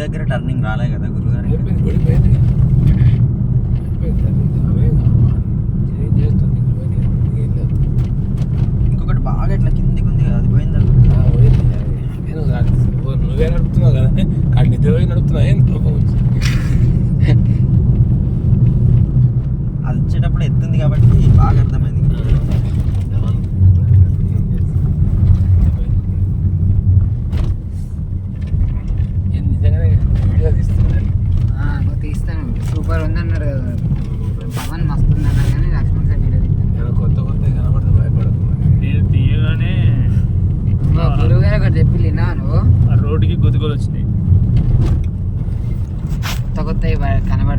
దగ్గర టర్నింగ్ రాలే కదా గురుగారు. ఇంకొకటి బాగా ఇట్లా కిందికి ఉంది కదా, అది పోయిందా? నువ్వే నడుపుతున్నావు కదా, కాదు నిద్ర పోయి నడుపుతున్నావు. అది వచ్చేటప్పుడు ఎత్తుంది కాబట్టి బాగా అర్థమైంది. తీస్తాను, సూపర్ ఉందన్నారు కదా పవన్, మస్తు ఉందన్నారు కానీ లక్ష్మణ్ సార్ వీడియో తీస్తాను. కొత్త కొత్త కనబడితే భయపడకుండా నేను తీయగానే గురువు గారు ఒకటి చెప్పి విన్నా నువ్వు, ఆ రోడ్డుకి గుతుకులు వచ్చినాయి. కొత్త కొత్త కనబడి